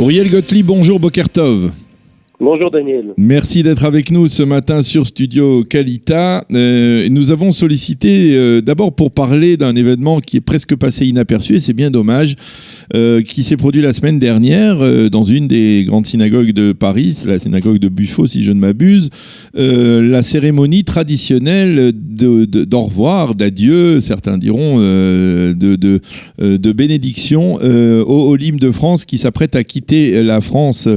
Auriel Gottlieb, bonjour, Boker Tov. Bonjour Daniel. Merci d'être avec nous ce matin sur Studio Kalita. Nous avons sollicité d'abord pour parler d'un événement qui est presque passé inaperçu, et c'est bien dommage, qui s'est produit la semaine dernière dans une des grandes synagogues de Paris, la synagogue de Buffo si je ne m'abuse, la cérémonie traditionnelle d'au revoir, d'adieu, certains diront, de bénédiction aux Olim de France qui s'apprêtent à quitter la France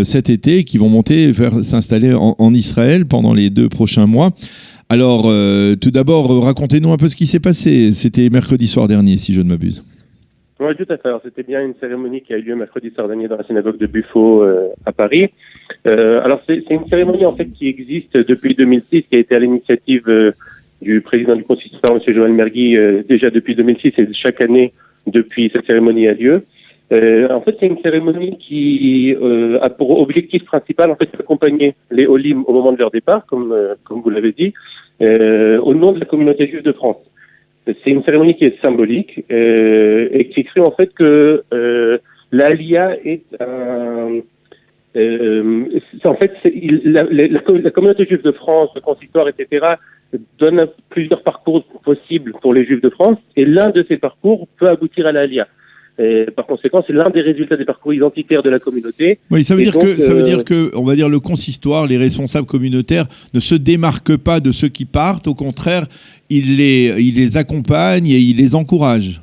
cet été, qui vont monter, s'installer en Israël pendant les 2 prochains mois. Alors, tout d'abord, racontez-nous un peu ce qui s'est passé. C'était mercredi soir dernier, si je ne m'abuse. Oui, tout à fait. Alors, c'était bien une cérémonie qui a eu lieu mercredi soir dernier dans la synagogue de Buffo à Paris. Alors, c'est une cérémonie en fait qui existe depuis 2006, qui a été à l'initiative du président du consistoire, M. Joël Mergui, déjà depuis 2006, et chaque année depuis cette cérémonie a lieu. En fait, c'est une cérémonie qui a pour objectif principal en fait d'accompagner les Olim au moment de leur départ, comme vous l'avez dit, au nom de la communauté juive de France. C'est une cérémonie qui est symbolique et qui écrit en fait que l'Aliyah est en fait la communauté juive de France, le consistoire, etc. donne plusieurs parcours possibles pour les Juifs de France, et l'un de ces parcours peut aboutir à l'Aliyah. Par conséquent, c'est l'un des résultats des parcours identitaires de la communauté. Oui, ça veut dire que, on va dire, le consistoire, les responsables communautaires ne se démarquent pas de ceux qui partent. Au contraire, ils les accompagnent et ils les encouragent.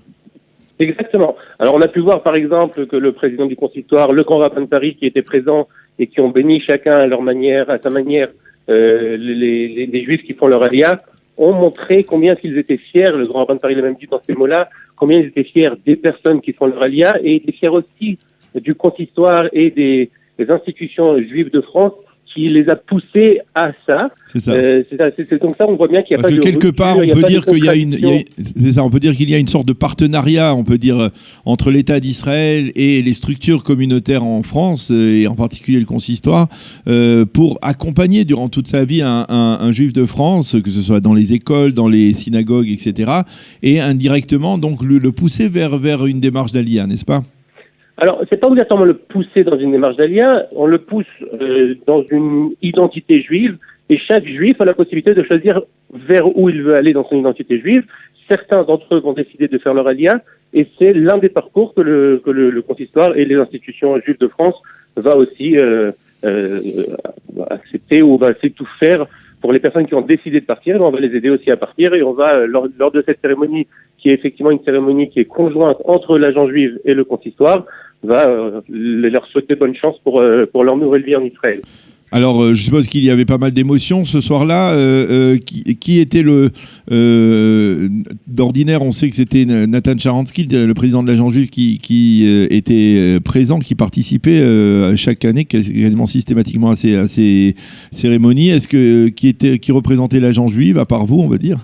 Exactement. Alors, on a pu voir, par exemple, que le président du consistoire, le grand rabbin de Paris, qui était présent et qui ont béni chacun à sa manière, les Juifs qui font leur aliyah, ont montré combien ils étaient fiers. Le grand rabbin de Paris l'a même dit dans ces mots-là, combien ils étaient fiers des personnes qui font leur aliyah, et étaient fiers aussi du consistoire et des institutions juives de France qui les a poussés à ça. C'est ça. C'est donc ça, on voit bien qu'il n'y a Parce pas de... Parce que quelque part, on peut dire qu'il y a c'est ça, on peut dire qu'il y a une sorte de partenariat, on peut dire, entre l'État d'Israël et les structures communautaires en France, et en particulier le consistoire, pour accompagner durant toute sa vie un juif de France, que ce soit dans les écoles, dans les synagogues, etc., et indirectement, donc, le pousser vers une démarche d'Aliyah, n'est-ce pas ? Alors, c'est pas obligatoirement le pousser dans une démarche d'aliyah, on le pousse dans une identité juive, et chaque juif a la possibilité de choisir vers où il veut aller dans son identité juive. Certains d'entre eux vont décider de faire leur aliyah, et c'est l'un des parcours que le consistoire et les institutions juives de France va aussi accepter, ou va essayer de tout faire pour les personnes qui ont décidé de partir. On va les aider aussi à partir, et on va, lors de cette cérémonie, qui est effectivement une cérémonie qui est conjointe entre l'agent juive et le consistoire, va leur souhaiter bonne chance pour leur nouvelle vie en Israël. Alors, je suppose qu'il y avait pas mal d'émotions ce soir-là. Qui était d'ordinaire, on sait que c'était Nathan Sharansky, le président de l'agent juif, qui était présent, qui participait chaque année quasiment systématiquement à ces cérémonies. Qui représentait l'agent juif, à part vous, on va dire ?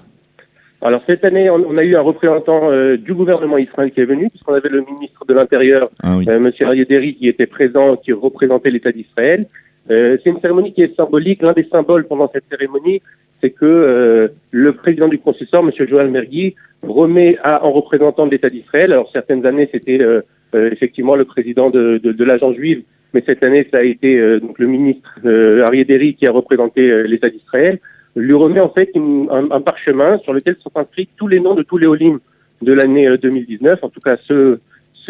Alors cette année, on a eu un représentant du gouvernement israélien qui est venu, puisqu'on avait le ministre de l'Intérieur, M. Arieh Deri, qui était présent, qui représentait l'État d'Israël. C'est une cérémonie qui est symbolique. L'un des symboles pendant cette cérémonie, c'est que le président du consistoire, M. Joël Mergui, remet en représentant de l'État d'Israël. Alors certaines années, c'était effectivement le président de l'agent juive, mais cette année, ça a été donc le ministre Arieh Deri qui a représenté l'État d'Israël, lui remet en fait un parchemin sur lequel sont inscrits tous les noms de tous les Olim de l'année 2019, en tout cas ceux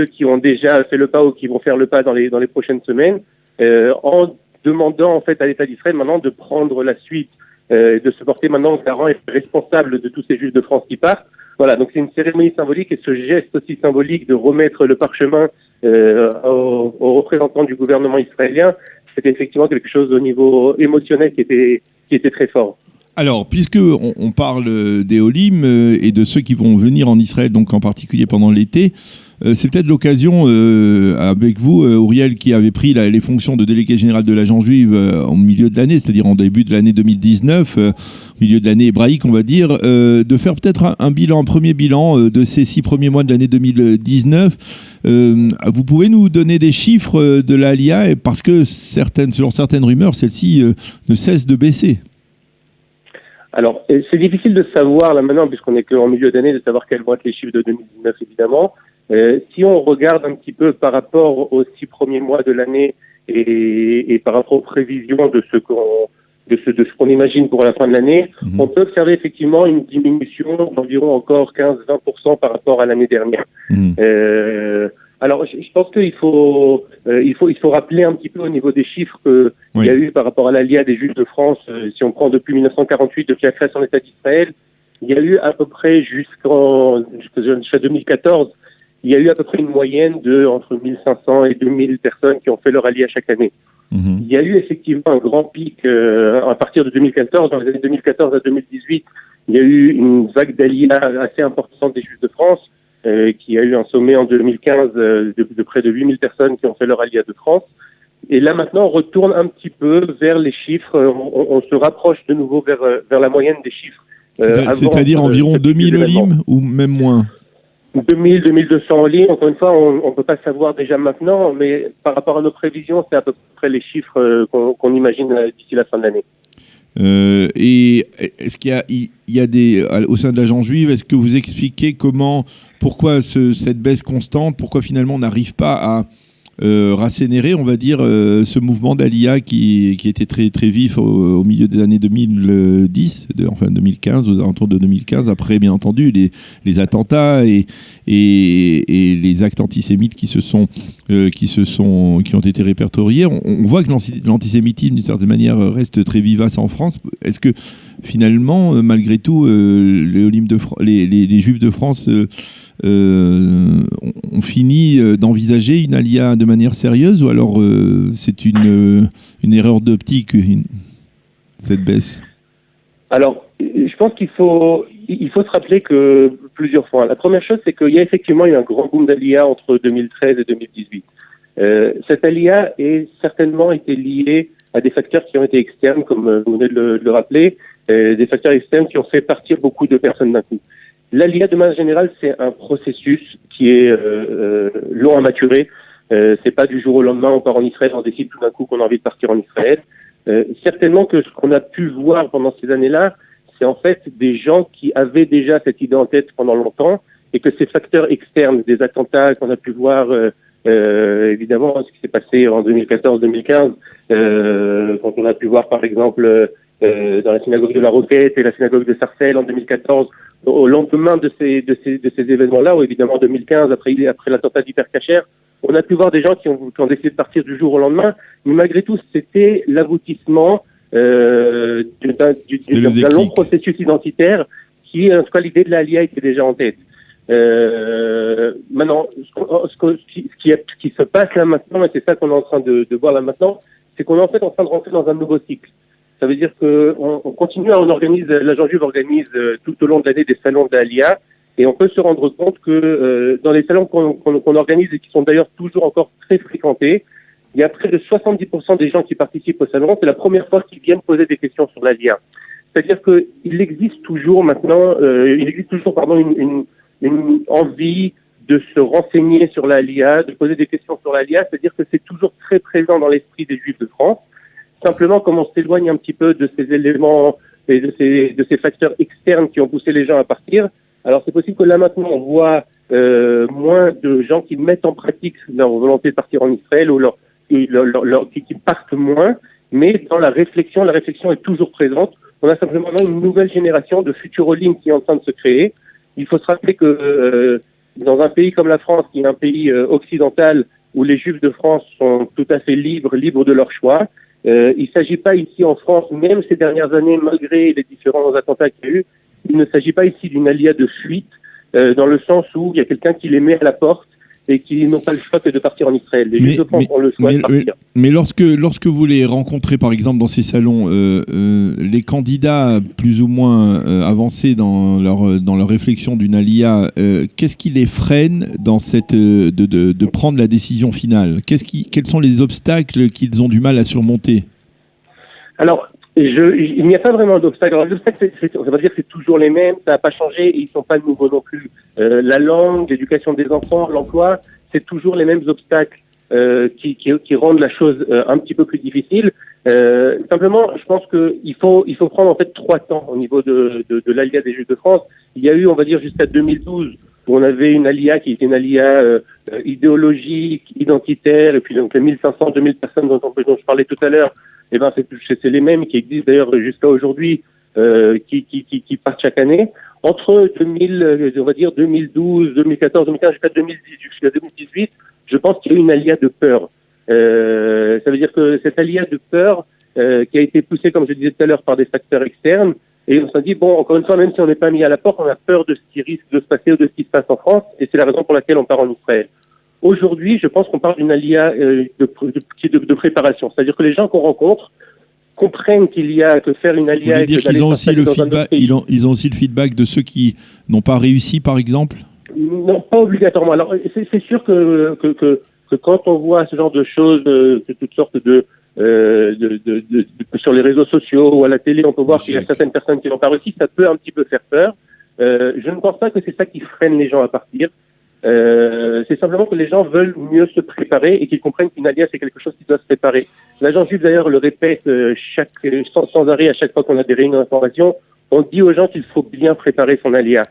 qui ont déjà fait le pas ou qui vont faire le pas dans les prochaines semaines, en demandant en fait à l'État d'Israël maintenant de prendre la suite, de se porter maintenant garant et responsable de tous ces Juifs de France qui partent. Voilà, donc c'est une cérémonie symbolique, et ce geste aussi symbolique de remettre le parchemin aux représentants du gouvernement israélien, c'était effectivement quelque chose au niveau émotionnel qui était très fort. Alors, puisque on parle des Olim et de ceux qui vont venir en Israël, donc en particulier pendant l'été, c'est peut-être l'occasion avec vous, Auriel, qui avait pris les fonctions de délégué général de l'agent juive au milieu de l'année, c'est-à-dire en début de l'année 2019, au milieu de l'année hébraïque, on va dire, de faire peut-être un premier bilan de ces 6 premiers mois de l'année 2019. Vous pouvez nous donner des chiffres de l'Aliyah, parce que selon certaines rumeurs, celle-ci ne cesse de baisser. Alors, c'est difficile de savoir là maintenant, puisqu'on n'est qu'en milieu d'année, de savoir quels vont être les chiffres de 2019, évidemment. Si on regarde un petit peu par rapport aux 6 premiers mois de l'année et par rapport aux prévisions de ce qu'on imagine pour la fin de l'année, on peut observer effectivement une diminution d'environ encore 15-20% par rapport à l'année dernière. Alors, je pense qu'il faut rappeler un petit peu au niveau des chiffres qu'il y a eu par rapport à l'ALIA des Juifs de France. Si on prend depuis 1948, depuis la création de l'État d'Israël, il y a eu à peu près jusqu'à 2014, il y a eu à peu près une moyenne de entre 1500 et 2000 personnes qui ont fait leur ALIA chaque année. Il y a eu effectivement un grand pic à partir de 2014, dans les années 2014 à 2018, il y a eu une vague d'ALIA assez importante des Juifs de France. Qui a eu un sommet en 2015 de près de 8000 personnes qui ont fait leur ALIA de France. Et là, maintenant, on retourne un petit peu vers les chiffres. On se rapproche de nouveau vers la moyenne des chiffres. C'est-à-dire environ 2000 Olim ou même moins 2000, 2200 Olim. Encore une fois, on ne peut pas savoir déjà maintenant, mais par rapport à nos prévisions, c'est à peu près les chiffres qu'on imagine d'ici la fin de l'année. Et est-ce qu'il y a des au sein de l'agence juive, est-ce que vous expliquez pourquoi cette baisse constante, pourquoi finalement on n'arrive pas à rassénérer, on va dire, ce mouvement d'Aliyah qui était très très vif au milieu des années 2010, enfin 2015, aux alentours de 2015, après bien entendu les attentats et les actes antisémites qui ont été répertoriés. On voit que l'antisémitisme d'une certaine manière reste très vivace en France. Est-ce que finalement, malgré tout, les Juifs de France ont fini d'envisager une Aliyah de manière sérieuse, ou alors c'est une erreur d'optique, cette baisse? Alors, je pense qu'il faut se rappeler que plusieurs fois. La première chose, c'est qu'il y a effectivement eu un grand boom d'Aliyah entre 2013 et 2018. Cette Aliyah est certainement été liée à des facteurs qui ont été externes, comme vous venez de le rappeler, des facteurs externes qui ont fait partir beaucoup de personnes d'un coup. L'Aliyah, de manière générale, c'est un processus qui est long à maturer. C'est pas du jour au lendemain, on part en Israël, on décide tout d'un coup qu'on a envie de partir en Israël. Certainement que ce qu'on a pu voir pendant ces années-là, c'est en fait des gens qui avaient déjà cette idée en tête pendant longtemps, et que ces facteurs externes, des attentats qu'on a pu voir, évidemment, ce qui s'est passé en 2014-2015, quand on a pu voir par exemple dans la synagogue de la Roquette et la synagogue de Sarcelles en 2014, au lendemain de ces événements-là, ou évidemment en 2015, après l'attentat d'Hyper Cacher, on a pu voir des gens qui ont décidé de partir du jour au lendemain, mais malgré tout, c'était l'aboutissement d'un long processus identitaire qui, en tout cas, l'idée de l'Aliyah était déjà en tête. Maintenant, ce qui se passe là maintenant, et c'est ça qu'on est en train de voir là maintenant, c'est qu'on est en fait en train de rentrer dans un nouveau cycle. Ça veut dire qu'on continue l'agence juive organise tout au long de l'année des salons de l'Aliyah, et on peut se rendre compte que dans les salons qu'on organise et qui sont d'ailleurs toujours encore très fréquentés, il y a près de 70% des gens qui participent au salon, c'est la première fois qu'ils viennent poser des questions sur l'Aliyah. C'est-à-dire qu'il existe toujours maintenant, une envie de se renseigner sur l'Aliyah, de poser des questions sur l'Aliyah, c'est-à-dire que c'est toujours très présent dans l'esprit des Juifs de France. Simplement, comme on s'éloigne un petit peu de ces éléments et de ces facteurs externes qui ont poussé les gens à partir, alors c'est possible que là maintenant on voit moins de gens qui mettent en pratique leur volonté de partir en Israël ou qui partent moins, mais dans la réflexion est toujours présente. On a simplement une nouvelle génération de futurs Olim qui est en train de se créer. Il faut se rappeler que dans un pays comme la France, qui est un pays occidental où les Juifs de France sont tout à fait libres de leur choix, il ne s'agit pas ici en France, même ces dernières années, malgré les différents attentats qu'il y a eu, il ne s'agit pas ici d'une Aliyah de fuite, dans le sens où il y a quelqu'un qui les met à la porte et qui n'ont pas le choix que de partir en Israël. Les Juifs de France ont le choix de partir. Mais lorsque vous les rencontrez, par exemple, dans ces salons, les candidats plus ou moins avancés dans leur réflexion d'une Aliyah, qu'est-ce qui les freine dans de prendre la décision finale? Quels sont les obstacles qu'ils ont du mal à surmonter? Alors, il n'y a pas vraiment d'obstacles. Alors, l'obstacle, ça veut dire que c'est toujours les mêmes, ça n'a pas changé et ils ne sont pas nouveaux non plus. La langue, l'éducation des enfants, l'emploi, c'est toujours les mêmes obstacles qui rendent la chose un petit peu plus difficile. Simplement, je pense qu'il faut prendre en fait 3 temps au niveau de l'ALIA des Juifs de France. Il y a eu, on va dire, jusqu'à 2012, où on avait une ALIA qui était une ALIA idéologique, identitaire, et puis donc les 1500, 2000 personnes dont je parlais tout à l'heure, eh ben c'est les mêmes qui existent d'ailleurs jusqu'à aujourd'hui, qui partent chaque année. Entre 2012, 2014, 2015 jusqu'à 2018, je pense qu'il y a eu une ALIA de peur. Ça veut dire que cette ALIA de peur qui a été poussée, comme je disais tout à l'heure, par des facteurs externes, et on s'est dit, bon, encore une fois, même si on n'est pas mis à la porte, on a peur de ce qui risque de se passer ou de ce qui se passe en France, et c'est la raison pour laquelle on part en Israël. Aujourd'hui, je pense qu'on parle d'une ALIA de préparation, c'est-à-dire que les gens qu'on rencontre comprennent qu'il y a que faire une ALIA. Vous voulez dire qu'ils ont aussi le feedback, ils ont aussi le feedback de ceux qui n'ont pas réussi, par exemple? Non, pas obligatoirement. Alors, c'est sûr que quand on voit ce genre de choses, de toutes sortes sur les réseaux sociaux ou à la télé, on peut voir qu'il y a certaines personnes qui n'ont pas réussi, ça peut un petit peu faire peur. Je ne pense pas que c'est ça qui freine les gens à partir. C'est simplement que les gens veulent mieux se préparer et qu'ils comprennent qu'une ALIA, c'est quelque chose qui doit se préparer. L'agent juif, d'ailleurs, le répète sans arrêt à chaque fois qu'on a des réunions d'information. On dit aux gens qu'il faut bien préparer son ALIA.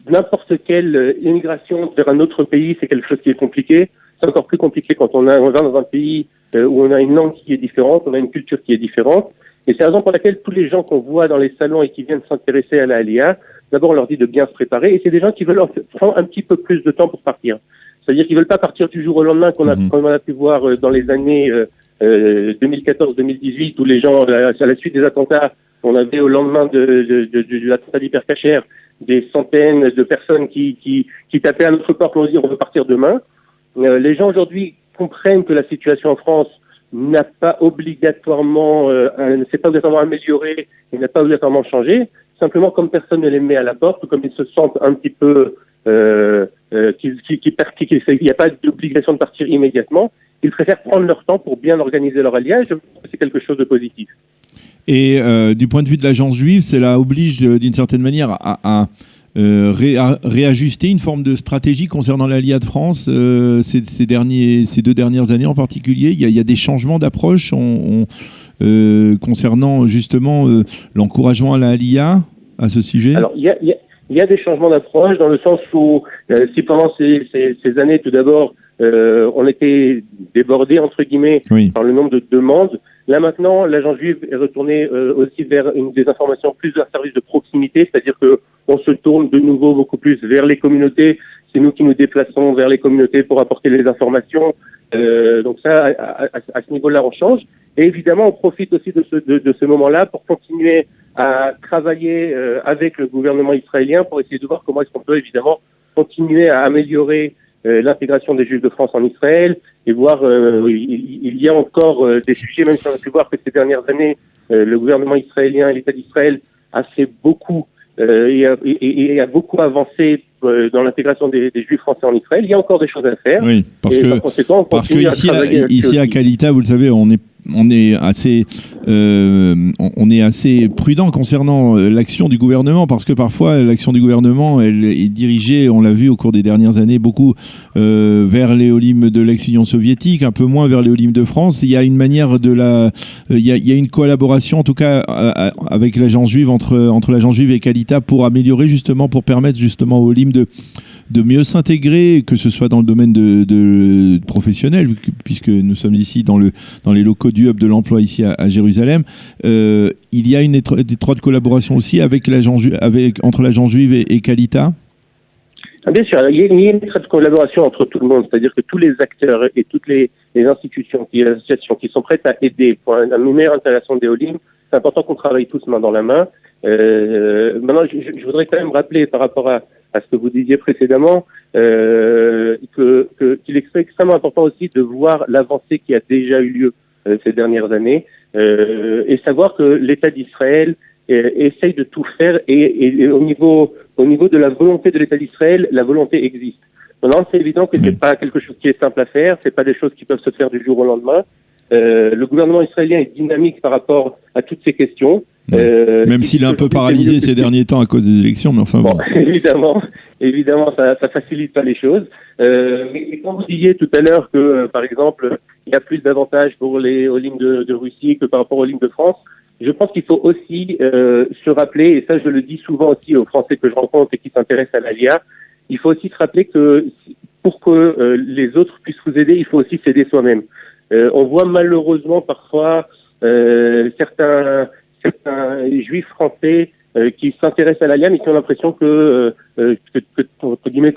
N'importe quelle immigration vers un autre pays, c'est quelque chose qui est compliqué. C'est encore plus compliqué quand on va dans un pays où on a une langue qui est différente, on a une culture qui est différente. Et c'est la raison pour laquelle tous les gens qu'on voit dans les salons et qui viennent s'intéresser à la ALIA, d'abord on leur dit de bien se préparer. Et c'est des gens qui veulent prendre un petit peu plus de temps pour partir. C'est-à-dire qu'ils veulent pas partir du jour au lendemain comme on a pu voir dans les années 2014-2018 où les gens, à la suite des attentats, on avait au lendemain de l'attentat d'Hypercacher des centaines de personnes qui tapaient à notre porte pour nous dire on veut partir demain. Les gens aujourd'hui comprennent que la situation en France n'a pas obligatoirement, ne s'est pas obligatoirement améliorée et n'a pas obligatoirement changé. Simplement, comme personne ne les met à la porte, ou comme ils se sentent un petit peu, il n'y a pas d'obligation de partir immédiatement, ils préfèrent prendre leur temps pour bien organiser leur alliage. Je pense que c'est quelque chose de positif. Et du point de vue de l'agence juive, cela oblige d'une certaine manière à réajuster une forme de stratégie concernant l'Alia de France ces 2 dernières années en particulier. Il y a des changements d'approche concernant justement l'encouragement à la Alia à ce sujet. Alors il y a des changements d'approche dans le sens où si pendant ces années tout d'abord on était débordé entre guillemets par le nombre de demandes. Là maintenant, l'agence juive est retournée aussi vers des informations plus d'un service de proximité, c'est-à-dire que on se tourne de nouveau beaucoup plus vers les communautés. C'est nous qui nous déplaçons vers les communautés pour apporter les informations. Donc ça, à ce niveau-là, on change. Et évidemment, on profite aussi de ce moment-là pour continuer à travailler avec le gouvernement israélien pour essayer de voir comment est-ce qu'on peut évidemment continuer à améliorer l'intégration des Juifs de France en Israël et voir il y a encore des sujets, même si on a pu voir que ces dernières années le gouvernement israélien et l'État d'Israël a fait beaucoup et a beaucoup avancé dans l'intégration des Juifs français en Israël. Il y a encore des choses à faire. Oui, parce que ici à Kalita, vous le savez, on est assez prudent concernant l'action du gouvernement, parce que parfois l'action du gouvernement elle est dirigée, on l'a vu au cours des dernières années, beaucoup vers les Olim de l'ex-Union soviétique, un peu moins vers les Olim de France. Il y a une manière il y a une collaboration en tout cas avec l'agence juive entre l'agence juive et Kalita pour améliorer justement, pour permettre justement aux Olim de mieux s'intégrer, que ce soit dans le domaine de professionnel, puisque nous sommes ici dans les locaux du hub de l'emploi ici à Jérusalem. Il y a une étroite collaboration aussi avec entre l'agence juive et Kalita. Bien sûr, il y a une étroite collaboration entre tout le monde, c'est-à-dire que tous les acteurs et toutes les institutions, les associations qui sont prêtes à aider pour une meilleure intégration des Olim, c'est important qu'on travaille tous main dans la main. Maintenant, je voudrais quand même rappeler par rapport à ce que vous disiez précédemment, qu'il est extrêmement important aussi de voir l'avancée qui a déjà eu lieu ces dernières années, et savoir que l'État d'Israël essaye de tout faire, et au niveau de la volonté de l'État d'Israël, la volonté existe. Maintenant, c'est évident que c'est pas quelque chose qui est simple à faire, c'est pas des choses qui peuvent se faire du jour au lendemain. Le gouvernement israélien est dynamique par rapport à toutes ces questions. Ouais. Même s'il est un peu paralysé ces derniers temps à cause des élections, mais enfin bon. Évidemment, ça facilite pas les choses. Mais quand vous disiez tout à l'heure que, par exemple, il y a plus d'avantages pour aux lignes de Russie que par rapport aux lignes de France, je pense qu'il faut aussi se rappeler, et ça je le dis souvent aussi aux Français que je rencontre et qui s'intéressent à l'ALIA, il faut aussi se rappeler que pour que les autres puissent vous aider, il faut aussi s'aider soi-même. On voit malheureusement parfois certains juifs français qui s'intéressent à l'ALIA mais qui ont l'impression que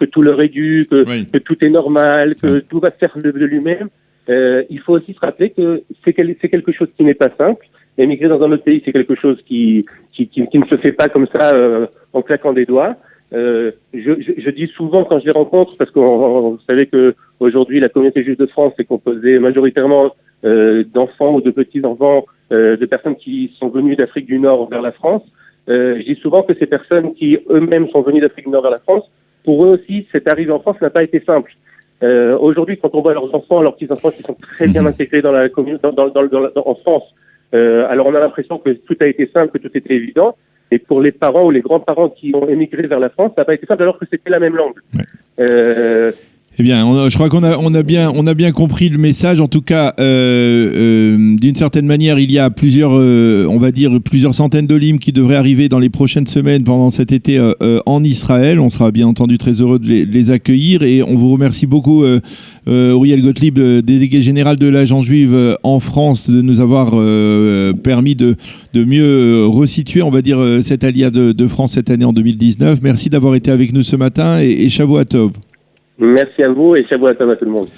tout leur est dû, que tout est normal, que tout va se faire de lui-même. Il faut aussi se rappeler que c'est quelque chose qui n'est pas simple. Émigrer dans un autre pays, c'est quelque chose qui ne se fait pas comme ça en claquant des doigts. Je dis souvent quand je les rencontre, parce que vous savez que aujourd'hui la communauté juive de France est composée majoritairement d'enfants ou de petits-enfants de personnes qui sont venues d'Afrique du Nord vers la France. Je dis souvent que ces personnes qui eux-mêmes sont venues d'Afrique du Nord vers la France, pour eux aussi, cette arrivée en France n'a pas été simple. Aujourd'hui, quand on voit leurs enfants, leurs petits-enfants qui sont très bien intégrés dans la communauté, en France, alors on a l'impression que tout a été simple, que tout était évident. Et pour les parents ou les grands-parents qui ont émigré vers la France, ça n'a pas été simple alors que c'était la même langue. Ouais. Eh bien, je crois qu'on a bien compris le message. En tout cas, d'une certaine manière, il y a plusieurs centaines de limes qui devraient arriver dans les prochaines semaines pendant cet été en Israël. On sera bien entendu très heureux de les accueillir et on vous remercie beaucoup, Uriel Gottlieb, délégué général de l'Agence juive en France, de nous avoir permis de mieux resituer, on va dire, cette Alia de France cette année en 2019. Merci d'avoir été avec nous ce matin et Shavua Tov. Merci à vous et Shavua Tov à tout le monde.